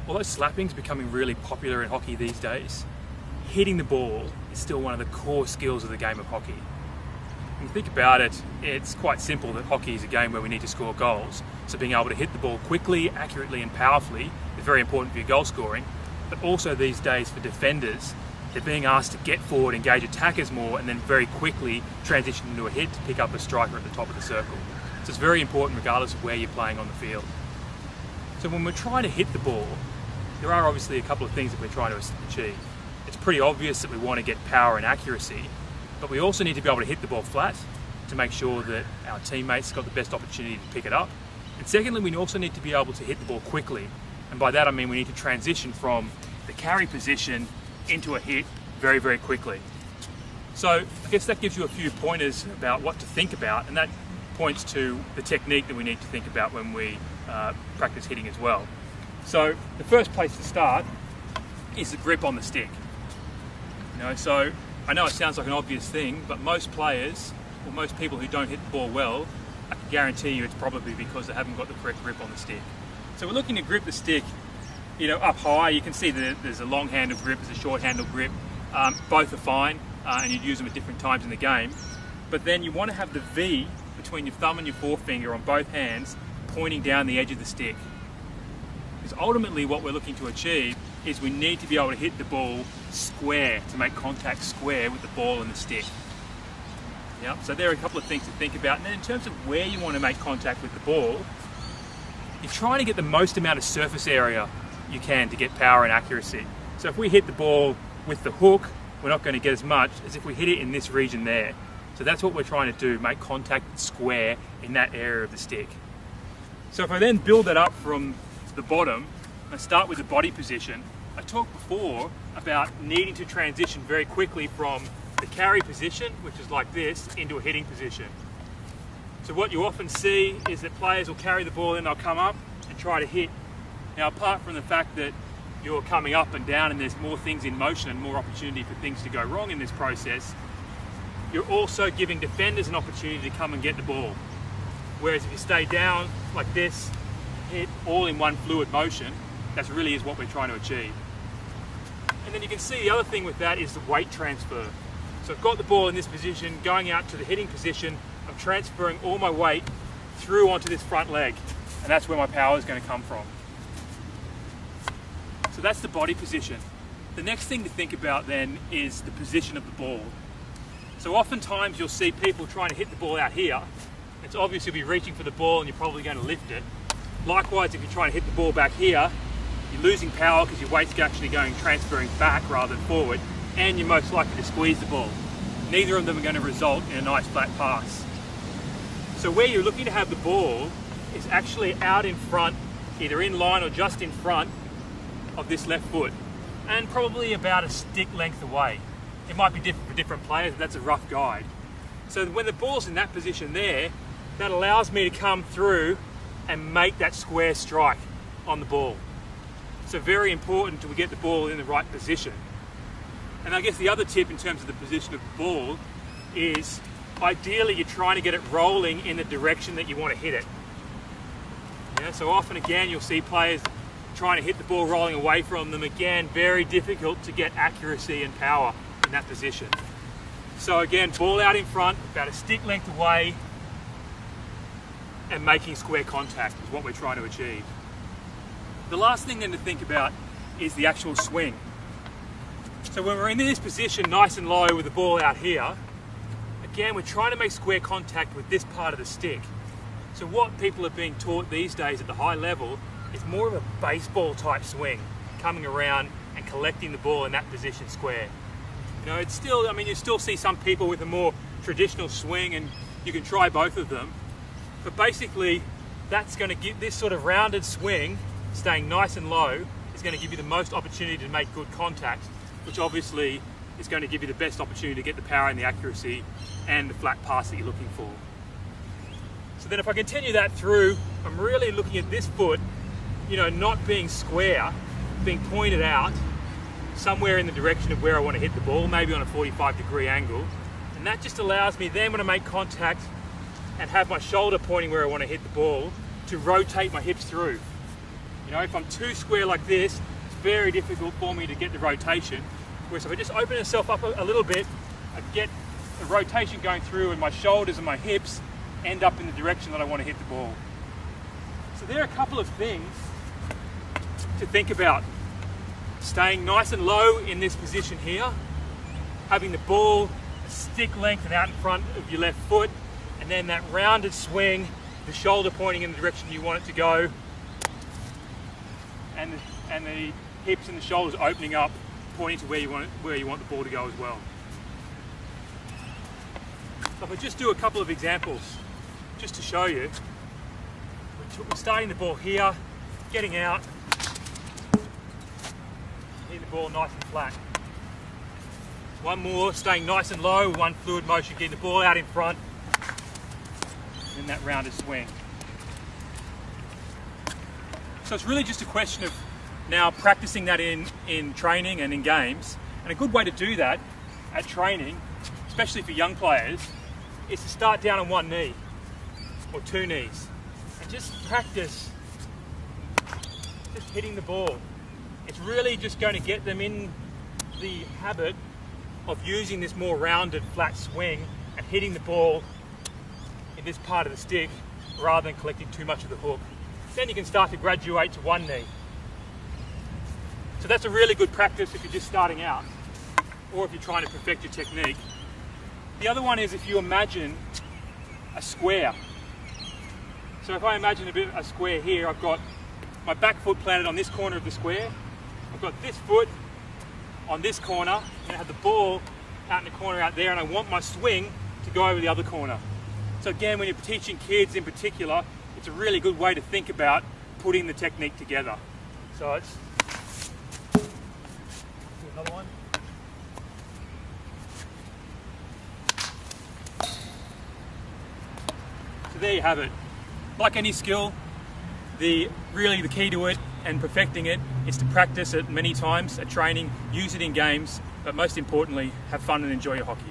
Although slapping is becoming really popular in hockey these days, hitting the ball is still one of the core skills of the game of hockey. When you think about it, it's quite simple that hockey is a game where we need to score goals. So being able to hit the ball quickly, accurately and powerfully is very important for your goal scoring. But also these days for defenders, they're being asked to get forward, engage attackers more, and then very quickly transition into a hit to pick up a striker at the top of the circle. So it's very important regardless of where you're playing on the field. So when we're trying to hit the ball, there are obviously a couple of things that we're trying to achieve. It's pretty obvious that we want to get power and accuracy, but we also need to be able to hit the ball flat to make sure that our teammates got the best opportunity to pick it up. And secondly, we also need to be able to hit the ball quickly. And by that I mean we need to transition from the carry position into a hit very, very quickly. So I guess that gives you a few pointers about what to think about, and that points to the technique that we need to think about when we practice hitting as well. So the first place to start is the grip on the stick. So I know it sounds like an obvious thing, but most players, or most people who don't hit the ball well, I can guarantee you it's probably because they haven't got the correct grip on the stick. So we're looking to grip the stick, up high. You can see that there's a long handle grip, there's a short handle grip. Both are fine, and you'd use them at different times in the game. But then you want to have the V between your thumb and your forefinger on both hands pointing down the edge of the stick. Because ultimately what we're looking to achieve is we need to be able to hit the ball square, to make contact square with the ball and the stick. So there are a couple of things to think about. And then in terms of where you want to make contact with the ball, you're trying to get the most amount of surface area you can to get power and accuracy. So if we hit the ball with the hook, we're not going to get as much as if we hit it in this region there. So that's what we're trying to do, make contact square in that area of the stick. So if I then build that up from the bottom, I start with the body position. I talked before about needing to transition very quickly from the carry position, which is like this, into a hitting position. So what you often see is that players will carry the ball and they'll come up and try to hit. Now apart from the fact that you're coming up and down and there's more things in motion and more opportunity for things to go wrong in this process, you're also giving defenders an opportunity to come and get the ball. Whereas if you stay down like this, hit all in one fluid motion, that really is what we're trying to achieve. And then you can see the other thing with that is the weight transfer. So I've got the ball in this position, going out to the hitting position, I'm transferring all my weight through onto this front leg, and that's where my power is going to come from. So that's the body position. The next thing to think about then is the position of the ball. So oftentimes you'll see people trying to hit the ball out here. It's obvious you'll be reaching for the ball and you're probably going to lift it. Likewise, if you're trying to hit the ball back here, you're losing power because your weight's actually transferring back rather than forward, and you're most likely to squeeze the ball. Neither of them are going to result in a nice flat pass. So where you're looking to have the ball is actually out in front, either in line or just in front of this left foot, and probably about a stick length away. It might be different for different players, but that's a rough guide. So when the ball's in that position there, that allows me to come through and make that square strike on the ball. So very important to get the ball in the right position. And I guess the other tip in terms of the position of the ball is ideally you're trying to get it rolling in the direction that you want to hit it. So often again you'll see players trying to hit the ball rolling away from them. Again, very difficult to get accuracy and power in that position. So again, ball out in front, about a stick length away, and making square contact is what we're trying to achieve. The last thing then to think about is the actual swing. So when we're in this position nice and low with the ball out here, again we're trying to make square contact with this part of the stick. So what people are being taught these days at the high level is more of a baseball type swing, coming around and collecting the ball in that position square. It's still, you still see some people with a more traditional swing, and you can try both of them. But basically, that's going to give this sort of rounded swing, staying nice and low, is going to give you the most opportunity to make good contact, which obviously is going to give you the best opportunity to get the power and the accuracy and the flat pass that you're looking for. So then if I continue that through, I'm really looking at this foot, not being square, being pointed out somewhere in the direction of where I want to hit the ball, maybe on a 45-degree angle. And that just allows me then when I make contact and have my shoulder pointing where I want to hit the ball, to rotate my hips through. You know, if I'm too square like this, it's very difficult for me to get the rotation. Whereas if I just open myself up a little bit, I get the rotation going through and my shoulders and my hips end up in the direction that I want to hit the ball. So there are a couple of things to think about. Staying nice and low in this position here, having the ball a stick length and out in front of your left foot, and then that rounded swing, the shoulder pointing in the direction you want it to go, and the hips and the shoulders opening up, pointing to where you want the ball to go as well. So if I just do a couple of examples, just to show you, we're starting the ball here, getting out, hitting the ball nice and flat. One more, staying nice and low, one fluid motion, getting the ball out in front, and that rounded swing. So it's really just a question of now practicing that in training and in games. And a good way to do that at training, especially for young players, is to start down on one knee or two knees and just practice just hitting the ball. It's really just going to get them in the habit of using this more rounded flat swing and hitting the ball in this part of the stick rather than collecting too much of the hook. Then you can start to graduate to one knee. So that's a really good practice if you're just starting out or if you're trying to perfect your technique. The other one is if you imagine a square. So if I imagine a square here, I've got my back foot planted on this corner of the square. I've got this foot on this corner, and I have the ball out in the corner out there, and I want my swing to go over the other corner. So again, when you're teaching kids in particular, it's a really good way to think about putting the technique together. So it's another one. So there you have it. Like any skill, really the key to it and perfecting it is to practice it many times at training, use it in games, but most importantly, have fun and enjoy your hockey.